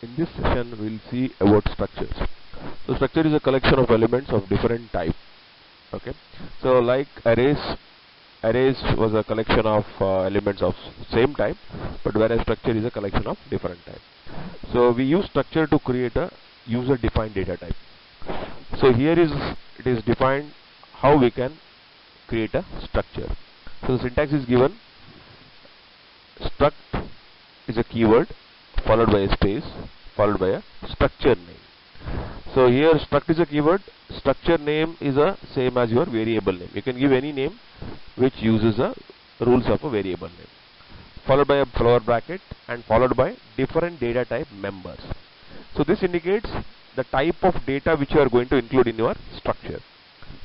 In this session, we'll see about structures. So structure is a collection of elements of different type. Okay. So like arrays was a collection of elements of same type, but whereas structure is a collection of different type. So we use structure to create a user-defined data type. So here it is defined how we can create a structure. So the syntax is given: struct is a keyword followed by a space followed by a structure name. So here struct is a keyword, structure name is a same as your variable name. You can give any name which uses the rules of a variable name, followed by a flower bracket and followed by different data type members. So this indicates the type of data which you are going to include in your structure.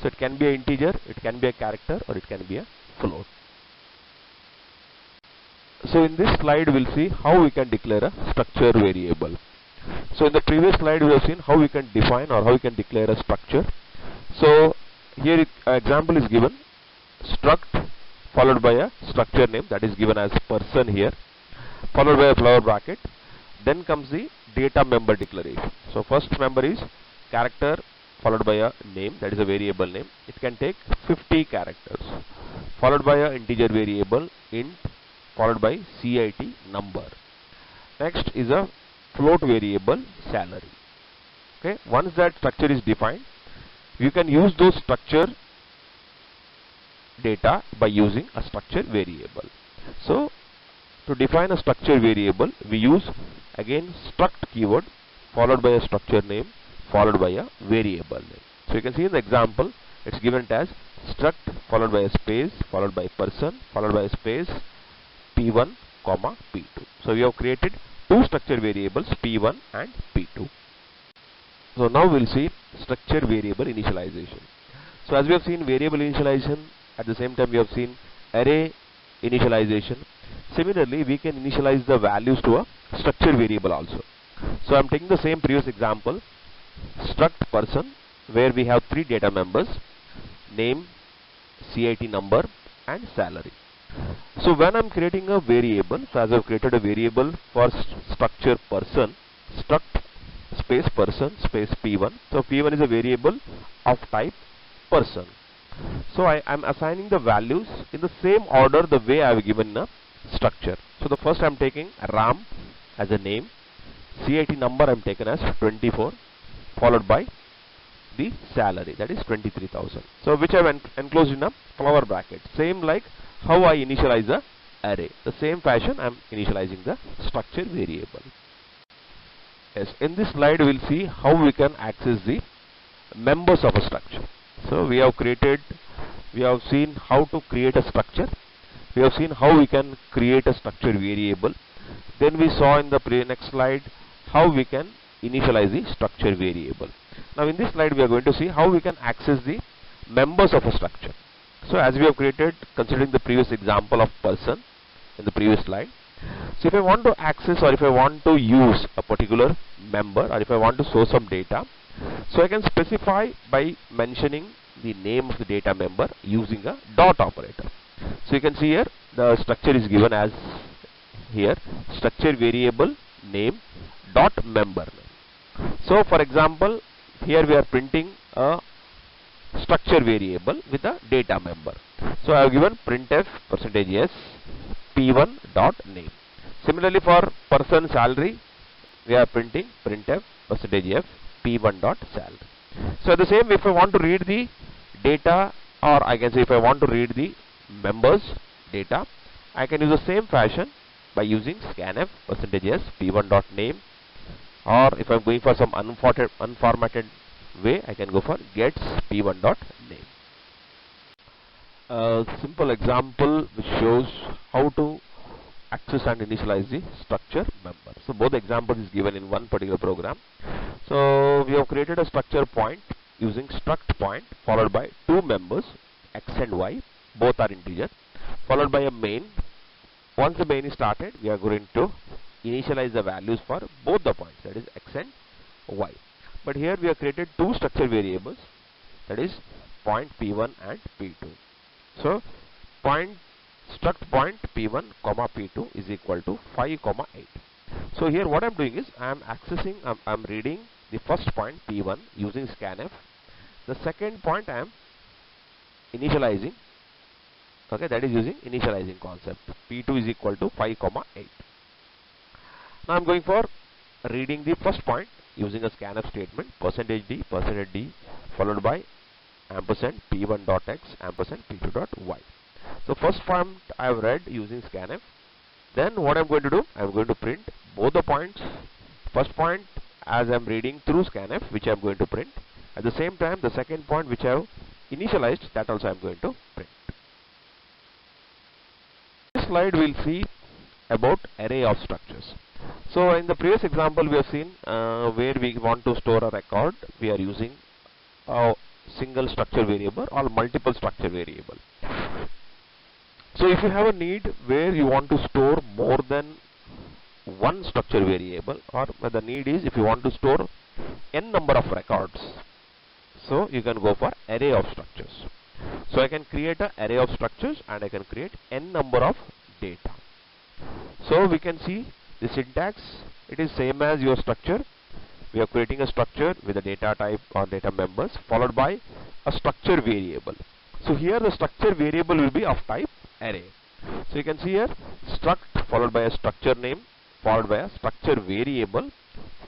So it can be an integer, it can be a character, or it can be a float. So in this slide we'll see how we can declare a structure variable. So in the previous slide we have seen how we can define or how we can declare a structure. So here example is given: struct followed by a structure name, that is given as person here, followed by a flower bracket. Then comes the data member declaration. So first member is character followed by a name, that is a variable name. It can take 50 characters, followed by a integer variable int, followed by CIT number. Next is a float variable salary. Okay, once that structure is defined, you can use those structure data by using a structure variable. So to define a structure variable, we use again struct keyword followed by a structure name followed by a variable name. So you can see in the example it's given as struct followed by a space followed by person followed by a space p1 comma p2. So we have created two structure variables, p1 and p2. So now we'll see structure variable initialization. So as we have seen variable initialization, at the same time we have seen array initialization. Similarly, we can initialize the values to a structure variable also. So I'm taking the same previous example, struct person, where we have three data members: name, CIT number and salary. So when I'm creating a variable, so as I've created a variable for structure person, struct space person space p1. So p1 is a variable of type person. So I'm assigning the values in the same order the way I have given a structure. So the first I'm taking Ram as a name, CIT number I'm taken as 24, followed by the salary, that is 23,000. So which I've enclosed in a flower bracket, same like how I initialize the array. The same fashion I'm initializing the structure variable. Yes, in this slide we'll see how we can access the members of a structure. So we have seen how to create a structure. We have seen how we can create a structure variable. Then we saw in the next slide how we can initialize the structure variable. Now in this slide we are going to see how we can access the members of a structure. So as we have created, considering the previous example of person in the previous slide. So if I want to access or if I want to use a particular member or if I want to show some data, so I can specify by mentioning the name of the data member using a dot operator. So you can see here the structure is given as here structure variable name dot member name. So for example, here we are printing a structure variable with a data member. So I have given printf %s p1 dot name. Similarly for person salary, we are printing printf %f p1 dot salary. So the same, if I want to read the data, or I can say if I want to read the members data, I can use the same fashion by using scanf %s p1 dot name, or if I'm going for some unformatted way, I can go for gets p1 dot name. A simple example which shows how to access and initialize the structure member. So both examples is given in one particular program. So we have created a structure point using struct point followed by two members x and y, both are integer, followed by a main. Once the main is started, we are going to initialize the values for both the points, that is x and y. But here we have created two structure variables, that is point p1 and p2. So struct point p1 comma p2 is equal to 5 comma 8. So here what I'm doing is I'm reading the first point P1 using scanf. The second point I am initializing, okay, that is using initializing concept. P2 is equal to 5, 8. Now I'm going for reading the first point using a scanf statement, %d, %d, followed by ampersand P1 dot x, ampersand P2 dot y. So first point I have read using scanf. Then what I'm going to do, I'm going to print both the points. First point as I'm reading through scanf, which I'm going to print. At the same time, the second point which I have initialized, that also I'm going to print. This slide we'll see about array of structures. So in the previous example we have seen where we want to store a record, we are using a single structure variable or multiple structure variable. So if you have a need where you want to store more than one structure variable, or the need is if you want to store n number of records, so you can go for array of structures. So I can create an array of structures and I can create n number of data. So we can see the syntax, it is same as your structure. We are creating a structure with a data type or data members followed by a structure variable. So here the structure variable will be of type array. So you can see here struct followed by a structure name followed by a structure variable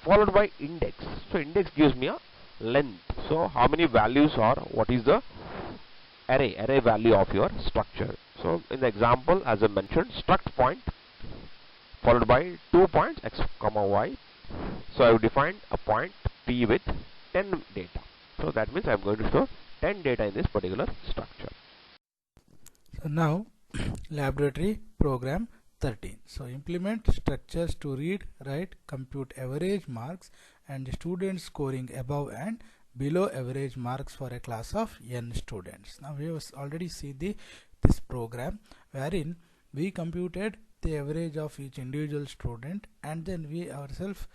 followed by index. So index gives me a length. So how many values are, what is the array value of your structure. So in the example as I mentioned, struct point followed by 2 points x comma y. So I have defined a point p with 10 data. So that means I am going to store 10 data in this particular structure. So now laboratory program 13. So implement structures to read, write, compute average marks and students scoring above and below average marks for a class of n students. Now we have already seen this program wherein we computed the average of each individual student, and then we ourselves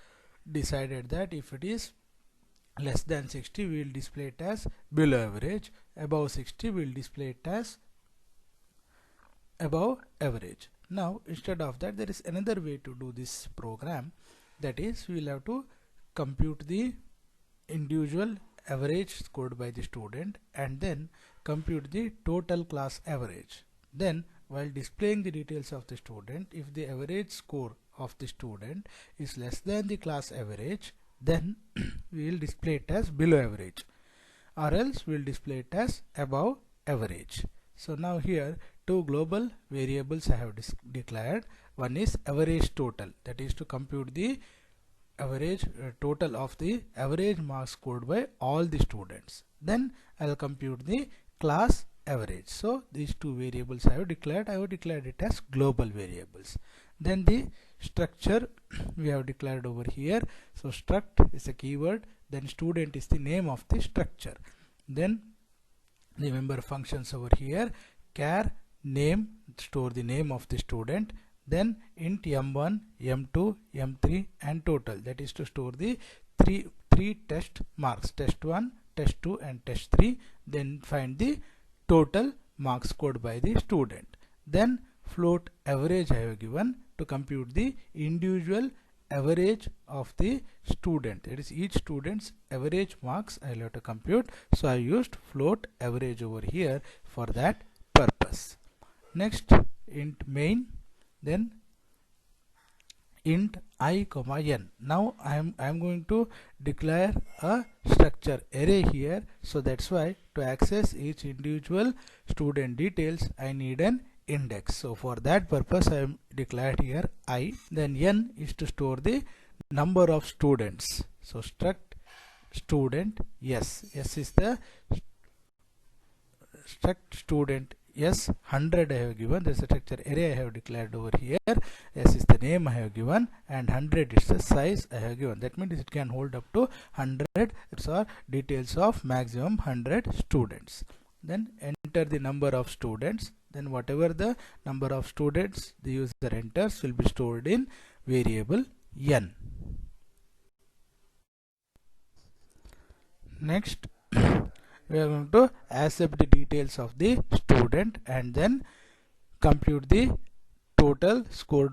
decided that if it is less than 60 we will display it as below average, above 60 we will display it as above average. Now instead of that there is another way to do this program, that is we will have to compute the individual average scored by the student and then compute the total class average. Then while displaying the details of the student, if the average score of the student is less than the class average, then we will display it as below average, or else we will display it as above average. So now here two global variables I have declared. One is average total, that is to compute the average total of the average marks scored by all the students. Then I will compute the class average. So these two variables I have declared it as global variables. Then the structure we have declared over here. So struct is a keyword, then student is the name of the structure. Then the member functions over here, char name, store the name of the student, then int m1, m2, m3 and total, that is to store the three test marks, test 1, test 2 and test 3. Then find the total marks scored by the student. Then float average I have given to compute the individual average of the student, that is each student's average marks I will have to compute. So I used float average over here for that purpose. Next int main, then int I comma n. Now I am going to declare a structure array here, so that's why to access each individual student details I need an index. So for that purpose I am declared here I. Then n is to store the number of students. So struct student s. S is the struct student s. 100 I have given, there is a structure array I have declared over here. S is the name I have given and 100 is the size I have given. That means it can hold up to 100. It's our details of maximum 100 students. Then enter the number of students. Then whatever the number of students the user enters will be stored in variable n. Next we are going to accept the details of the student and then compute the total score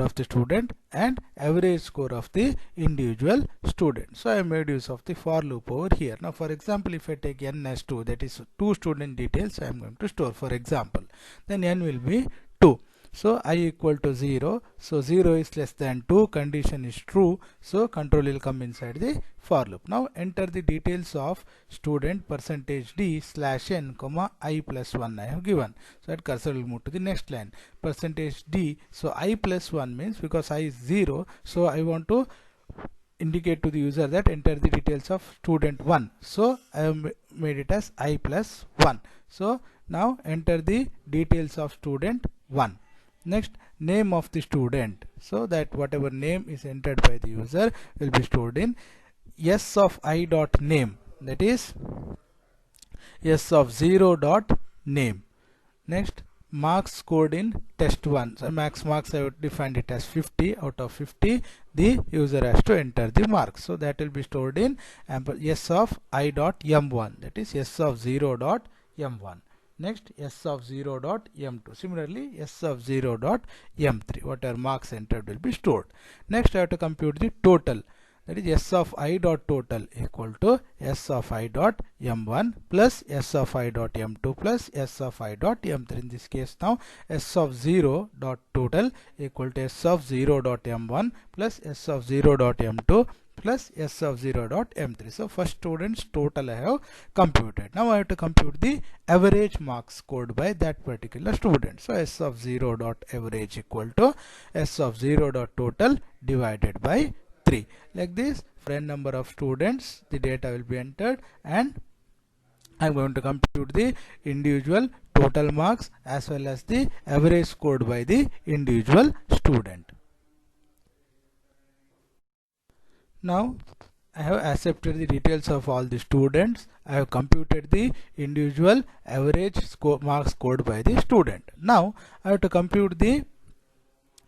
of the student and average score of the individual student. So I made use of the for loop over here. Now for example, if I take n as 2, that is 2 student details I am going to store, for example, then n will be 2. So I equal to 0, so 0 is less than 2, condition is true, so control will come inside the for loop. Now enter the details of student %d slash n comma I plus 1 I have given. So that cursor will move to the next line, %d, so I plus 1 means because I is 0, so I want to indicate to the user that enter the details of student 1, so I have made it as I plus 1. So now enter the details of student 1. Next, name of the student, so that whatever name is entered by the user will be stored in s of I dot name, that is s of 0 dot name. Next, marks scored in test 1, so marks I would define it as 50 out of 50. The user has to enter the marks, so that will be stored in s of I dot m1, that is s of 0 dot m1. Next, s of 0 dot m2. Similarly, s of 0 dot m3. Whatever marks entered will be stored. Next, I have to compute the total. That is s of I dot total equal to s of I dot m1 plus s of I dot m2 plus s of I dot m3. In this case, now s of 0 dot total equal to s of 0 dot m1 plus s of 0 dot m2 plus s of 0 dot m3. So first student's total I have computed. Now I have to compute the average marks scored by that particular student. So s of 0 dot average equal to s of 0 dot total divided by 3. Like this, for n number of students, the data will be entered, and I am going to compute the individual total marks as well as the average scored by the individual student. Now I have accepted the details of all the students. I have computed the individual average marks scored by the student. Now I have to compute the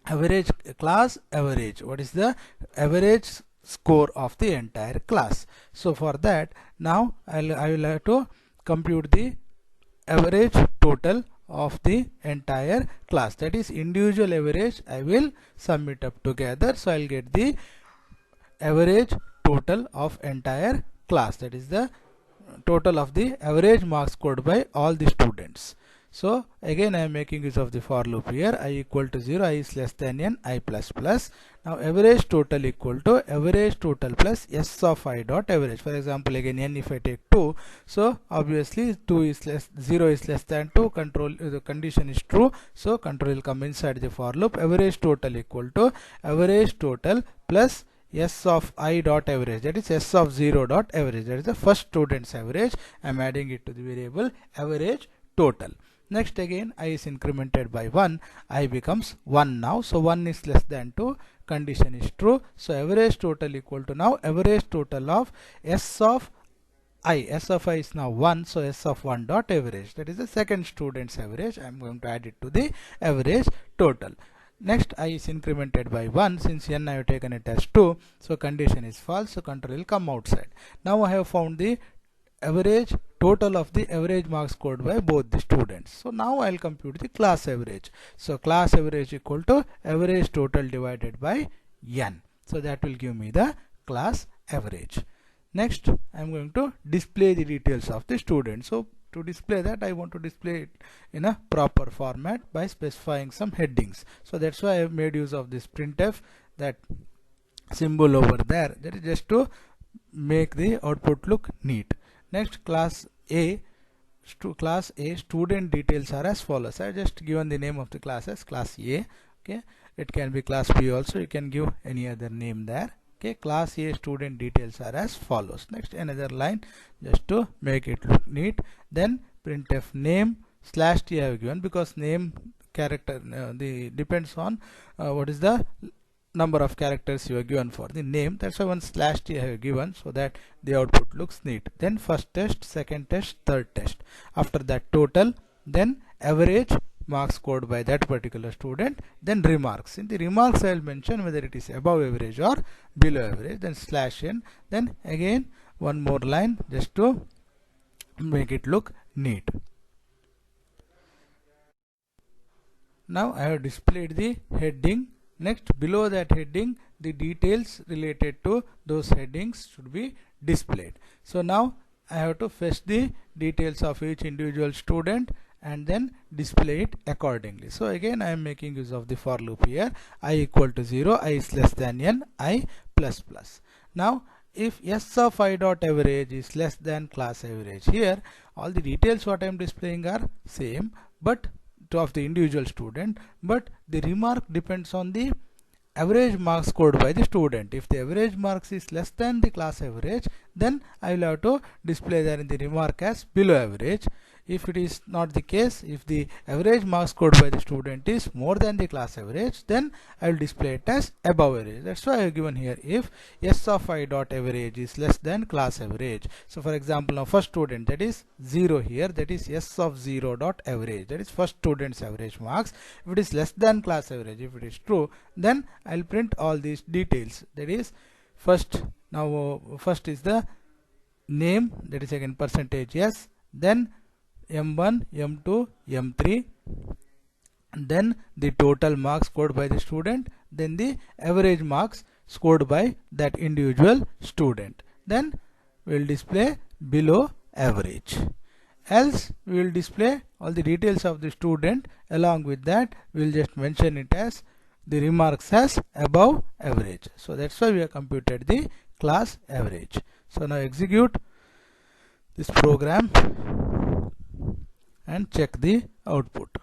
average class average. What is the average score of the entire class? So for that, now I will have to compute the average total of the entire class, that is individual average. I will sum it up together, so I'll get the average total of entire class, that is the total of the average marks scored by all the students. So again I am making use of the for loop here. I equal to 0, I is less than n, I plus plus. Now average total equal to average total plus s of I dot average. For example, again n if I take 2, so obviously 0 is less than 2, control the condition is true, so control will come inside the for loop. Average total equal to average total plus s of I dot average, that is s of 0 dot average, that is the first student's average. I am adding it to the variable average total. Next, again I is incremented by 1, I becomes 1 now, so 1 is less than 2, condition is true, so average total equal to now average total of s of I is now 1, so s of 1 dot average, that is the second student's average. I am going to add it to the average total. Next, I is incremented by 1, since n I have taken it as 2, so condition is false, so control will come outside. Now I have found the average total of the average marks scored by both the students. So now I will compute the class average. So class average equal to average total divided by n. So that will give me the class average. Next, I am going to display the details of the student. So to display that, I want to display it in a proper format by specifying some headings. So that's why I have made use of this printf, that symbol over there, that is just to make the output look neat. Next, class A student details are as follows. I have just given the name of the class as class A. Okay, it can be class B also, you can give any other name there. Okay, class A student details are as follows. Next, another line just to make it look neat. Then printf name slash t I have given, because name character depends on what is the number of characters you are given for the name. That's why one slash t I have given, so that the output looks neat. Then first test, second test, third test. After that total, then average marks scored by that particular student, then remarks. In the remarks I will mention whether it is above average or below average, then slash n, then again one more line just to make it look neat. now I have displayed the heading. Next, below that heading, the details related to those headings should be displayed. So now I have to fetch the details of each individual student and then display it accordingly. So again I am making use of the for loop here. I equal to 0, I is less than n, I plus plus. Now if s of I dot average is less than class average, here all the details what I am displaying are same, but of the individual student, but the remark depends on the average marks scored by the student. If the average marks is less than the class average, then I will have to display that in the remark as below average. If it is not the case, if the average marks scored by the student is more than the class average, then I will display it as above average. That's why I have given here if s of I dot average is less than class average. So for example, now first student, that is 0 here, that is s of 0 dot average, that is first student's average marks. If it is less than class average, if it is true, then I will print all these details. That is first, now first is the name, that is again percentage yes, then M1, M2, M3, then the total marks scored by the student, then the average marks scored by that individual student. Then we will display below average. Else we will display all the details of the student. Along with that, we will just mention it as the remarks as above average. So that's why we have computed the class average. So now execute this program and check the output.